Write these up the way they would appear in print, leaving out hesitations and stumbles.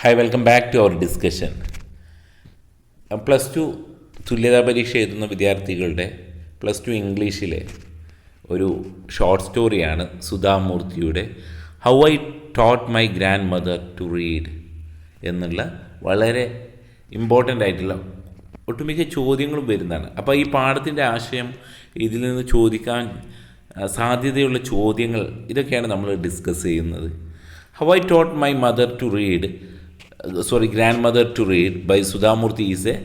Hi, welcome back to our discussion. +2 തുല്യതാ പരീക്ഷ എഴുതുന്ന വിദ്യാർത്ഥികളുടെ +2 ഇംഗ്ലീഷിലെ ഒരു ഷോർട്ട് സ്റ്റോറിയാണ് സുധാമൂർത്തിയുടെ how I taught my grandmother to read എന്നുള്ള വളരെ ഇമ്പോർട്ടൻ്റ് ആയിട്ടുള്ള ഒട്ടുമിക്ക ചോദ്യങ്ങളും വരുന്നതാണ്. അപ്പോൾ ഈ പാഠത്തിൻ്റെ ആശയം, ഇതിൽ നിന്ന് ചോദിക്കാൻ സാധ്യതയുള്ള ചോദ്യങ്ങൾ, ഇതൊക്കെയാണ് നമ്മൾ ഡിസ്കസ് ചെയ്യുന്നത്. How I taught my grandmother to read by Sudhamurthy is a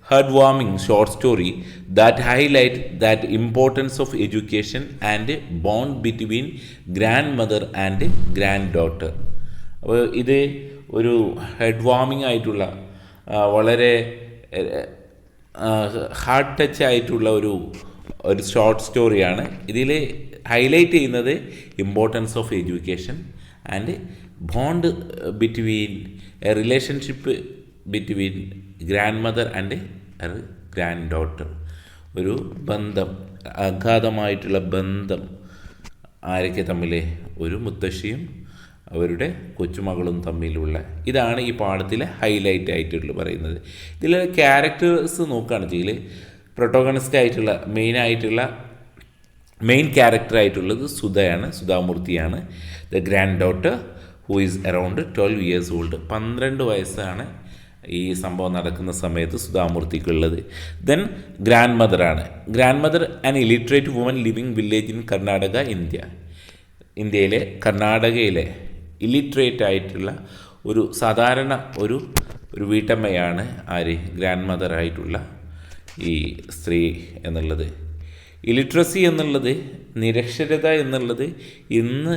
heartwarming short story that highlights that importance of education and bond between grandmother and granddaughter. അപ്പോൾ ഇത് ഒരു ഹെഡ് വാമിംഗ് ആയിട്ടുള്ള വളരെ ഹാർട്ട് ടച്ച് ആയിട്ടുള്ള ഒരു short സ്റ്റോറിയാണ്. ഇതിൽ highlight ചെയ്യുന്നത് importance of education and bond between A relationship between grand mother and grand daughter. ഒരു ബന്ധം, അഗാധമായിട്ടുള്ള ബന്ധം ആരൊക്കെ തമ്മിൽ? ഒരു മുത്തശ്ശിയും അവരുടെ കൊച്ചുമകളും തമ്മിലുള്ള. ഇതാണ് ഈ പാഠത്തിലെ ഹൈലൈറ്റ് ആയിട്ടുള്ള പറയുന്നത്. ഇതിലെ ക്യാരക്ടേഴ്സ് നോക്കുകയാണെങ്കിൽ പ്രൊട്ടോഗണിസ്റ്റ് ആയിട്ടുള്ള മെയിൻ ക്യാരക്ടറായിട്ടുള്ളത് സുധാമൂർത്തിയാണ്. The granddaughter who is around 12 years old. 12 വയസ്സാണ് ഈ സംഭവം നടക്കുന്ന സമയത്ത് സുധാമൂർത്തിക്കുള്ളത്. Then grandmother an illiterate woman living village in Karnataka, ഇന്ത്യയിലെ കർണാടകയിലെ ഇലിറ്ററേറ്റ് ആയിട്ടുള്ള ഒരു സാധാരണ ഒരു വീട്ടമ്മയാണ് ഗ്രാൻഡ് മദറായിട്ടുള്ള ഈ സ്ത്രീ എന്നുള്ളത്. ഇലിറ്ററസി എന്നുള്ളത്, നിരക്ഷരത എന്നുള്ളത് ഇന്ന്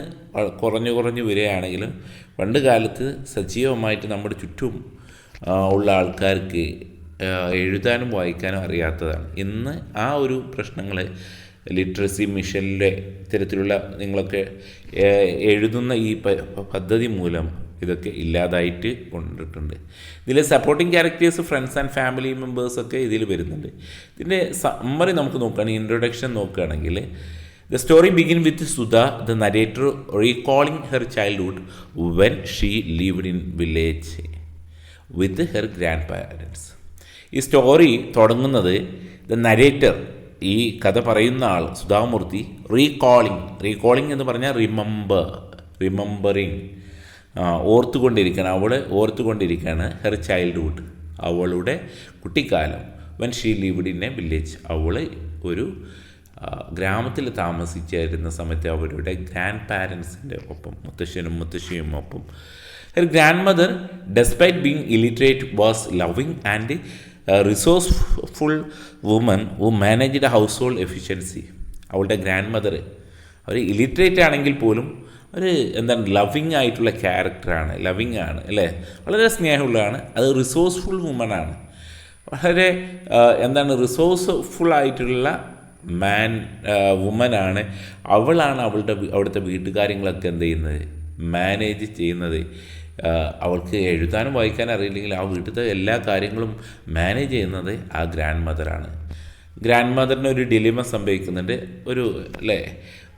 കുറഞ്ഞു വരികയാണെങ്കിലും പണ്ട് കാലത്ത് സജീവമായിട്ട് നമ്മുടെ ചുറ്റും ഉള്ള ആൾക്കാർക്ക് എഴുതാനും വായിക്കാനും അറിയാത്തതാണ്. ഇന്ന് ആ ഒരു പ്രശ്നങ്ങൾ ലിറ്ററസി മിഷനിലെ ഇത്തരത്തിലുള്ള നിങ്ങളൊക്കെ എഴുതുന്ന ഈ പദ്ധതി മൂലം ഇതൊക്കെ ഇല്ലാതായിട്ട് കൊണ്ടിട്ടുണ്ട്. ഇതിലെ supporting characters, friends and family മെമ്പേഴ്സൊക്കെ ഇതിൽ വരുന്നുണ്ട്. ഇതിൻ്റെ സമ്മറി നമുക്ക് നോക്കുകയാണെങ്കിൽ, ഇൻട്രൊഡക്ഷൻ നോക്കുകയാണെങ്കിൽ, the story begin with Sudha the narrator recalling her childhood when she lived in village with her grandparents. ഈ സ്റ്റോറി തുടങ്ങുന്നത് ദ നരേറ്റർ, ഈ കഥ പറയുന്ന ആൾ സുധാമൂർത്തി, റീകോളിംഗ് എന്ന് പറഞ്ഞാൽ റിമെമ്പറിങ്, ഓർത്തുകൊണ്ടിരിക്കുകയാണ് ഹെർ ചൈൽഡ്ഹുഡ്, അവളുടെ കുട്ടിക്കാലം. When she lived in A village, അവൾ ഒരു ഗ്രാമത്തിൽ താമസിച്ചിരുന്ന സമയത്ത് അവരുടെ ഗ്രാൻഡ് പാരൻസിൻ്റെ ഒപ്പം, മുത്തശ്ശിയും ഒപ്പം. Her grandmother, despite being illiterate, was loving and resourceful woman who managed household efficiency. അവളുടെ ഗ്രാൻഡ് മദർ അവർ ഇലിറ്ററേറ്റ് ആണെങ്കിൽ പോലും ലവിങ് ആയിട്ടുള്ള ക്യാരക്ടറാണ്, ലവിങ് ആണ് അല്ലേ, വളരെ സ്നേഹമുള്ളതാണ്. അത് റിസോഴ്സ്ഫുൾ വുമനാണ്, വളരെ റിസോഴ്സ്ഫുൾ ആയിട്ടുള്ള വുമനാണ്. അവളാണ് അവിടുത്തെ വീട്ടുകാര്യങ്ങളൊക്കെ മാനേജ് ചെയ്യുന്നത്. അവൾക്ക് എഴുതാനും വായിക്കാനും അറിയില്ലെങ്കിൽ ആ വീട്ടിലത്തെ എല്ലാ കാര്യങ്ങളും മാനേജ് ചെയ്യുന്നത് ആ ഗ്രാൻഡ് മദറാണ്. ഗ്രാൻഡ് മദറിന് ഒരു ഡിലിമ സംഭവിക്കുന്നുണ്ട്,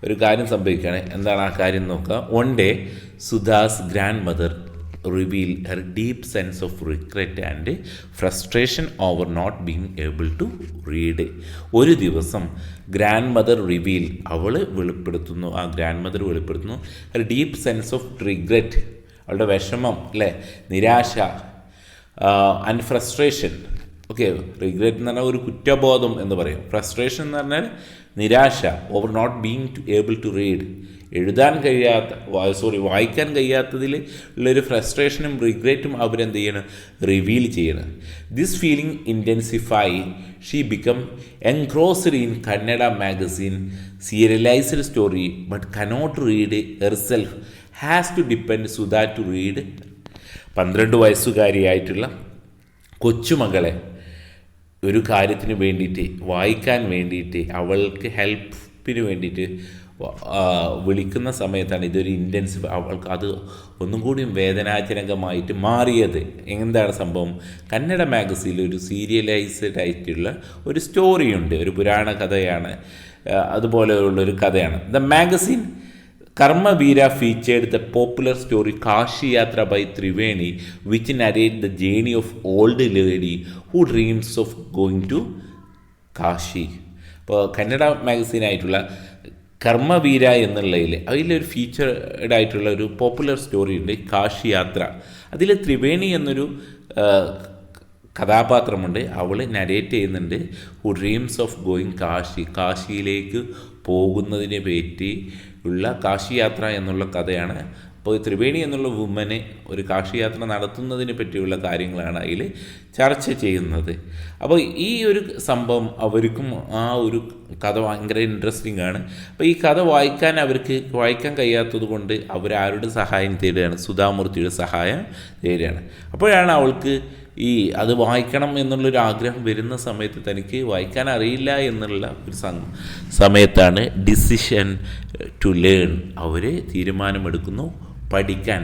ഒരു കാര്യം സംഭവിക്കുകയാണ്. എന്താണ് ആ കാര്യം നോക്കുക. One day Sudha's grandmother reveal her deep sense of regret and frustration over not being able to read. ഒരു ദിവസം ഗ്രാൻഡ് മദർ റിവീൽ, ആ ഗ്രാൻഡ് മദർ വെളിപ്പെടുത്തുന്നു her deep sense of regret, അവളുടെ വിഷമം, നിരാശ, ആൻഡ് ഫ്രസ്ട്രേഷൻ. റിഗ്രറ്റ് എന്ന് പറഞ്ഞാൽ ഒരു കുറ്റബോധം എന്ന് പറയും. ഫ്രസ്ട്രേഷൻ എന്ന് പറഞ്ഞാൽ നിരാശ, over not being able to read, വായിക്കാൻ കഴിയാത്തതിൽ ഉള്ളൊരു ഫ്രസ്ട്രേഷനും റിഗ്രറ്റും റിവീൽ ചെയ്യണം. This feeling intensify, she become engrossed in Kannada magazine serialised story but cannot read herself, has to depend Sudha to read. 12 വയസ്സുകാരിയായിട്ടുള്ള കൊച്ചുമകളെ ഒരു കാര്യത്തിന് വേണ്ടിയിട്ട്, വായിക്കാൻ വേണ്ടിയിട്ട്, അവൾക്ക് ഹെൽപ്പിന് വേണ്ടിയിട്ട് വിളിക്കുന്ന സമയത്താണ് ഇതൊരു ഇൻറ്റൻസീവ്, അവൾക്ക് അത് ഒന്നും കൂടി വേദനാജനകമായിട്ട് മാറിയത്. എന്താണ് സംഭവം? കന്നഡ മാഗസീനിൽ ഒരു സീരിയലൈസ്ഡ് ആയിട്ടുള്ള ഒരു സ്റ്റോറിയുണ്ട്, ഒരു പുരാണ കഥയാണ്, അതുപോലെയുള്ളൊരു കഥയാണ്. The magazine Karmavira featured the popular story Kashi Yatra by Triveni, which narrates the journey of old lady who dreams of going to Kashi. ഇപ്പോൾ കന്നഡ മാഗസീനായിട്ടുള്ള കർമ്മവീര എന്നുള്ളതിൽ അതിലൊരു ഫീച്ചേർഡ് ആയിട്ടുള്ള ഒരു പോപ്പുലർ സ്റ്റോറി ഉണ്ട്, കാശി യാത്ര. അതിൽ ത്രിവേണി എന്നൊരു കഥാപാത്രമുണ്ട്. അവൾ നരേറ്റ് ചെയ്യുന്നുണ്ട് who dreams of going Kashi, കാശിയിലേക്ക് പോകുന്നതിനെ പറ്റി ഉള്ള കാശി യാത്ര എന്നുള്ള കഥയാണ്. അപ്പോൾ ത്രിവേണി എന്നുള്ള വുമന് ഒരു കാശിയാത്ര നടത്തുന്നതിനെ പറ്റിയുള്ള കാര്യങ്ങളാണ് അതിൽ ചർച്ച ചെയ്യുന്നത്. അപ്പോൾ ഈ ഒരു സംഭവം അവർക്കും ആ ഒരു കഥ ഭയങ്കര ഇൻട്രസ്റ്റിംഗ് ആണ്. അപ്പോൾ ഈ കഥ വായിക്കാൻ കഴിയാത്തത് കൊണ്ട് അവരാരുടെ സഹായം തേടുകയാണ്, സുധാമൂർത്തിയുടെ സഹായം തേടുകയാണ്. അപ്പോഴാണ് അവൾക്ക് ഈ അത് വായിക്കണം എന്നുള്ളൊരു ആഗ്രഹം വരുന്ന സമയത്ത് തനിക്ക് വായിക്കാൻ അറിയില്ല എന്നുള്ള ഒരു സമയത്താണ് ഡിസിഷൻ ടു ലേൺ, അവർ തീരുമാനമെടുക്കുന്നു വായിക്കാൻ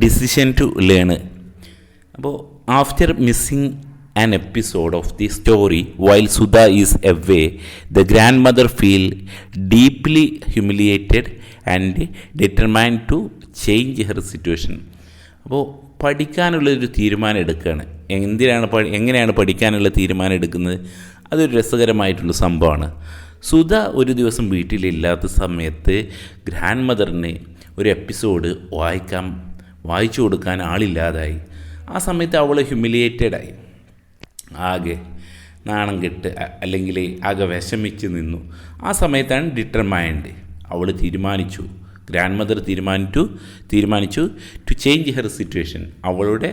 ഡിസിഷൻ ടു ലേൺ. അപ്പോൾ after missing an episode of the story while Sudha is away, the grandmother feel deeply humiliated and determined to change her situation. അപ്പോൾ പഠിക്കാനുള്ളൊരു തീരുമാനം എടുക്കുകയാണ്. എങ്ങനെയാണ് പഠിക്കാനുള്ള തീരുമാനം എടുക്കുന്നത്? അതൊരു രസകരമായിട്ടുള്ള സംഭവമാണ്. സുധ ഒരു ദിവസം വീട്ടിലില്ലാത്ത സമയത്ത് ഗ്രാൻഡ് മദറിന് ഒരു എപ്പിസോഡ് വായിച്ചു കൊടുക്കാൻ ആളില്ലാതായി. ആ സമയത്ത് അവൾ ഹ്യൂമിലിയേറ്റഡായി, ആകെ നാണം കെട്ട് അല്ലെങ്കിൽ ആകെ വിഷമിച്ച് നിന്നു. ആ സമയത്താണ് ഡിറ്റർമൈൻഡ്, അവൾ ഗ്രാൻഡ് മദർ തീരുമാനിച്ചു ടു ചേഞ്ച് ഹെർ സിറ്റുവേഷൻ. അവളുടെ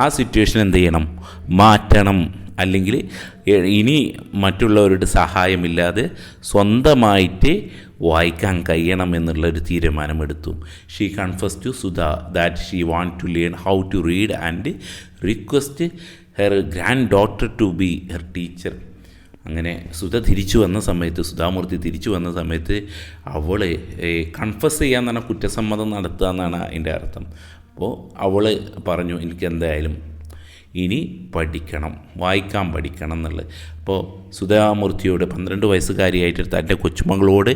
ആ സിറ്റുവേഷൻ എന്ത് ചെയ്യണം, മാറ്റണം. അല്ലെങ്കിൽ ഇനി മറ്റുള്ളവരുടെ സഹായമില്ലാതെ സ്വന്തമായിട്ട് വായിക്കാൻ കഴിയണം എന്നുള്ളൊരു തീരുമാനമെടുത്തു. She confess to Sudha that she want to learn how to read and request her grand daughter to B her teacher. അങ്ങനെ സുധാമൂർത്തി തിരിച്ചു വന്ന സമയത്ത് അവൾ കൺഫസ് ചെയ്യാൻ തന്നെ കുറ്റസമ്മതം നടത്തുക എന്നാണ് അതിൻ്റെ അർത്ഥം. അപ്പോൾ അവൾ പറഞ്ഞു, എനിക്ക് എന്തായാലും ഇനി വായിക്കാൻ പഠിക്കണം എന്നുള്ളത്. അപ്പോൾ സുധാമൂർത്തിയോട് 12 വയസ്സുകാരിയായിട്ട് തൻ്റെ കൊച്ചുമകളോട്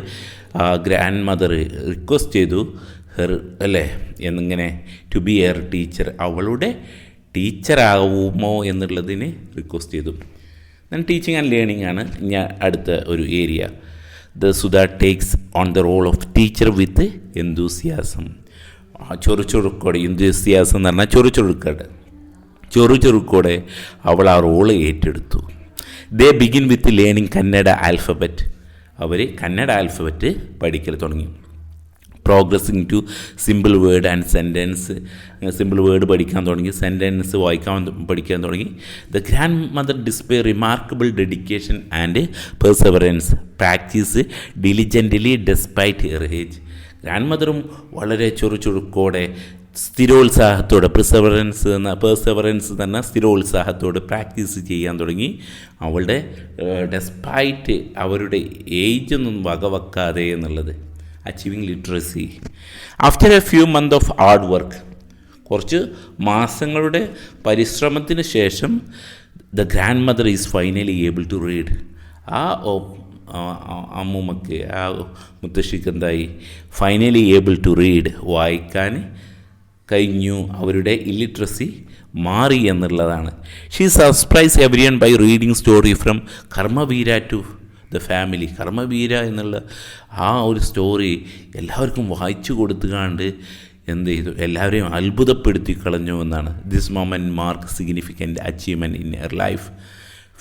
ഗ്രാൻഡ് മദർ റിക്വസ്റ്റ് ചെയ്തു എന്നിങ്ങനെ ടു ബി എയർ ടീച്ചർ, അവളുടെ ടീച്ചറാവുമോ എന്നുള്ളതിന് റിക്വസ്റ്റ് ചെയ്തു. ദെൻ ടീച്ചിങ് ആൻഡ് ലേണിംഗ് ആണ് ഞാൻ അടുത്ത ഒരു area. Sudha takes on the role of teacher with enthusiasm. ചൊറുചൊറുക്കോടെ, എന്തൂസിയാസം എന്ന് പറഞ്ഞാൽ ചൊറുചൊറുക്കോടെ അവൾ ആ റോള് ഏറ്റെടുത്തു. They begin with learning Kannada alphabet. അവർ കന്നഡ ആൽഫബറ്റ് പഠിക്കൽ തുടങ്ങി. Progressing to simple word and sentence. Simple word പഠിക്കാൻ തുടങ്ങി, സെൻറ്റൻസ് പഠിക്കാൻ തുടങ്ങി. The grandmother display remarkable dedication and perseverance, practice diligently despite her age. ഗ്രാൻഡ് മദറും വളരെ ചൊറുചൊറുക്കോടെ സ്ഥിരോത്സാഹത്തോടെ, പെർസെവറൻസ് തന്നെ സ്ഥിരോത്സാഹത്തോടെ പ്രാക്ടീസ് ചെയ്യാൻ തുടങ്ങി. അവളുടെ ഡെസ്പൈറ്റ് അവരുടെ ഏജൊന്നും വകവെക്കാതെ എന്നുള്ളത്. Achieving literacy after a few month of hard work. കുറച്ച് മാസങ്ങളുടെ പരിശ്രമത്തിന് ശേഷം the grandmother is finally able to read. അമ്മൂമ്മക്ക്, മുത്തശ്ശിക്ക് എന്തായി, ഫൈനലി ഏബിൾ ടു റീഡ്, വായിക്കാൻ കഴിഞ്ഞു. അവരുടെ ഇല്ലിറ്ററസി മാറി എന്നുള്ളതാണ്. She surprise everyone by reading story from Karmaveera to the family. Karmaveera എന്നുള്ള ആ ഒരു സ്റ്റോറി എല്ലാവർക്കും വായിച്ചു കൊടുത്തുകൊണ്ട് എന്ത് ചെയ്തു, എല്ലാവരെയും അത്ഭുതപ്പെടുത്തി കളഞ്ഞു എന്നാണ്. This moment mark significant achievement in her life,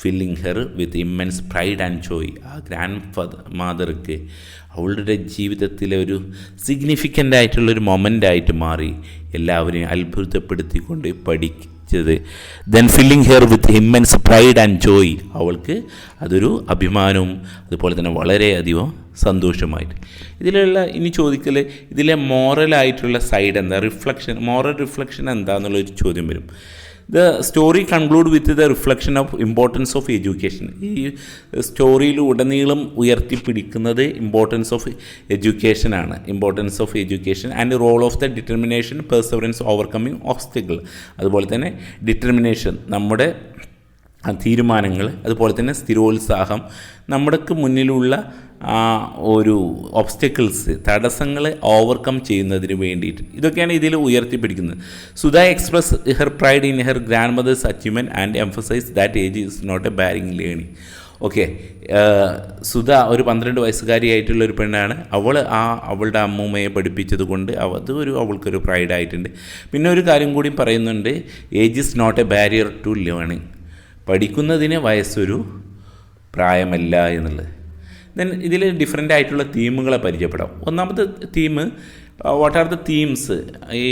filling her with immense pride and Joy. ആ ഗ്രാൻഡ് മദർക്ക് അവളുടെ ജീവിതത്തിലെ ഒരു സിഗ്നിഫിക്കൻ്റ് ആയിട്ടുള്ളൊരു മൊമെൻ്റായിട്ട് മാറി, എല്ലാവരെയും അത്ഭുതപ്പെടുത്തിക്കൊണ്ട് പഠിച്ചത്. Then filling her with immense pride and Joy, അവൾക്ക് അതൊരു അഭിമാനവും അതുപോലെ തന്നെ വളരെയധികം സന്തോഷമായിട്ട്. ഇനി ചോദിക്കൽ ഇതിലെ മോറലായിട്ടുള്ള സൈഡ് എന്താ, മോറൽ റിഫ്ലക്ഷൻ എന്താണെന്നുള്ളൊരു ചോദ്യം വരും. The story conclude with the reflection of importance of education. ഈ സ്റ്റോറിയിൽ ഉടനീളം ഉയർത്തിപ്പിടിക്കുന്നത് ഇമ്പോർട്ടൻസ് ഓഫ് എഡ്യൂക്കേഷനാണ്. Importance of education and role of the determination, perseverance, overcoming obstacle. അതുപോലെ തന്നെ ഡിറ്റർമിനേഷൻ, നമ്മുടെ തീരുമാനങ്ങൾ, അതുപോലെ തന്നെ സ്ഥിരോത്സാഹം, നമ്മുടെക്ക് മുന്നിലുള്ള ഒരു ഒബ്സ്റ്റക്കിൾസ്, തടസ്സങ്ങളെ ഓവർകം ചെയ്യുന്നതിന് വേണ്ടിയിട്ട്, ഇതൊക്കെയാണ് ഇതിൽ ഉയർത്തിപ്പിടിക്കുന്നത്. Sudha express her pride in her grandmother's achievement and emphasise that age is not a barring learning. Okay, Sudha ഒരു 12 വയസ്സുകാരിയായിട്ടുള്ളൊരു പെണ്ണാണ്. അവളുടെ അമ്മൂമ്മയെ പഠിപ്പിച്ചത് കൊണ്ട് അവൾക്കൊരു പ്രൈഡായിട്ടുണ്ട്. പിന്നെ ഒരു കാര്യം കൂടി പറയുന്നുണ്ട്, age is not a barrier to learning. പഠിക്കുന്നതിന് വയസ്സൊരു പ്രായമല്ല എന്നുള്ളത്. ദെൻ ഇതിൽ ഡിഫറെൻ്റ് ആയിട്ടുള്ള തീമുകളെ പരിചയപ്പെടാം. ഒന്നാമത്തെ theme, what are the themes, ഈ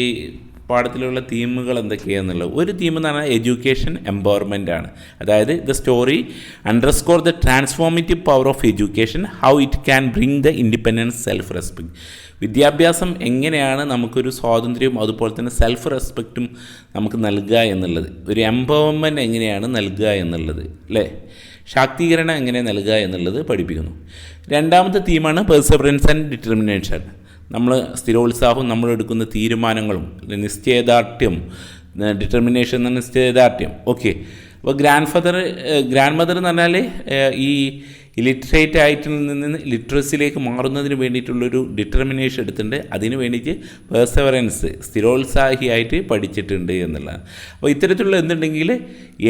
പാഠത്തിലുള്ള തീമുകൾ എന്തൊക്കെയാണെന്നുള്ളത്. ഒരു തീം എന്ന് പറഞ്ഞാൽ എഡ്യൂക്കേഷൻ എംപവർമെൻ്റ് ആണ്. അതായത് the story underscore the transformative power of education, how it can bring the independence, self respect. വിദ്യാഭ്യാസം എങ്ങനെയാണ് നമുക്കൊരു സ്വാതന്ത്ര്യവും അതുപോലെ തന്നെ സെൽഫ് റെസ്പെക്റ്റും നമുക്ക് നൽകുക എന്നുള്ളത്, ഒരു എംപവർമെൻറ്റ് എങ്ങനെയാണ് നൽകുക എന്നുള്ളത്, അല്ലേ, ശാക്തീകരണം എങ്ങനെ നൽകുക എന്നുള്ളത് പഠിപ്പിക്കുന്നു. രണ്ടാമത്തെ തീമാണ് പെർസെവറൻസ് ആൻഡ് ഡിറ്റർമിനേഷൻ. നമ്മൾ സ്ഥിരോത്സാഹവും നമ്മളെടുക്കുന്ന തീരുമാനങ്ങളും, നിശ്ചയദാർഢ്യം, ഡിറ്റർമിനേഷൻ എന്ന നിശ്ചയദാർഢ്യം. ഓക്കെ, അപ്പോൾ ഗ്രാൻഡ് മദർ എന്ന് പറഞ്ഞാൽ ഈ ഇലിറ്ററേറ്റ് ആയിട്ട് നിന്ന് ലിറ്ററസിയിലേക്ക് മാറുന്നതിന് വേണ്ടിയിട്ടുള്ളൊരു ഡിറ്റർമിനേഷൻ എടുത്തിട്ടുണ്ട്. അതിന് വേണ്ടിയിട്ട് പെർസെവറൻസ്, സ്ഥിരോത്സാഹിയായിട്ട് പഠിച്ചിട്ടുണ്ട് എന്നുള്ളതാണ്. അപ്പോൾ ഇത്തരത്തിലുള്ള എന്തുണ്ടെങ്കിൽ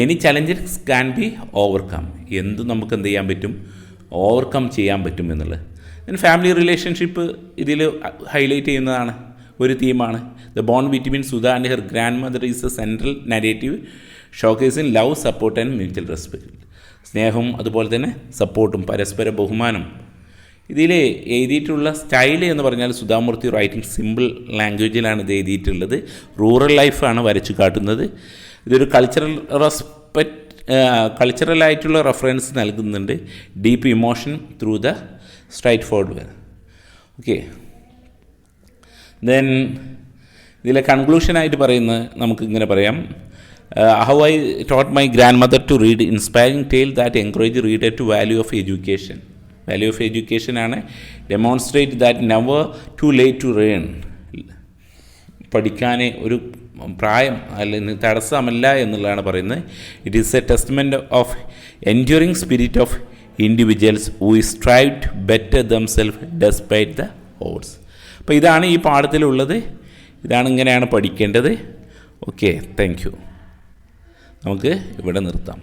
any challenges can be overcome, എന്തും നമുക്ക് എന്ത് ചെയ്യാൻ പറ്റും, ഓവർകം ചെയ്യാൻ പറ്റും എന്നുള്ളത്. ഫാമിലി റിലേഷൻഷിപ്പ് ഇതിൽ ഹൈലൈറ്റ് ചെയ്യുന്നതാണ്, ഒരു തീമാണ്. The bond between Sudha and her grandmother is a central narrative showcasing love, support and mutual respect. സ്നേഹവും അതുപോലെ തന്നെ സപ്പോർട്ടും പരസ്പര ബഹുമാനം. ഇതിൽ എഴുതിയിട്ടുള്ള സ്റ്റൈൽ എന്ന് പറഞ്ഞാൽ സുധാമൂർത്തി റൈറ്റിംഗ് സിമ്പിൾ ലാംഗ്വേജിലാണ് ഇത് എഴുതിയിട്ടുള്ളത്. റൂറൽ ലൈഫാണ് വരച്ചു കാട്ടുന്നത്. ഇതൊരു കൾച്ചറലായിട്ടുള്ള റെഫറൻസ് നൽകുന്നുണ്ട്. Deep emotion through the straight forward way. Okay, then ഇതിലെ കൺക്ലൂഷനായിട്ട് പറയുന്നത് നമുക്ക് ഇങ്ങനെ പറയാം. How I taught my grandmother to read inspiring tale that encourage reader to value of education. Value of education ആണ് demonstrate that never too late to learn. പഠിക്കാൻ ഒരു പ്രായം അല്ലെങ്കിൽ തടസ്സമല്ല എന്നുള്ളതാണ് പറയുന്നത്. It is a testament of enduring spirit of individuals who strive to better themselves despite the odds. അപ്പോൾ ഇതാണ് ഈ പാഠത്തിലുള്ളത്. ഇങ്ങനെയാണ് പഠിക്കേണ്ടത്. Okay, thank you. നമുക്ക് ഇവിടെ നിർത്താം.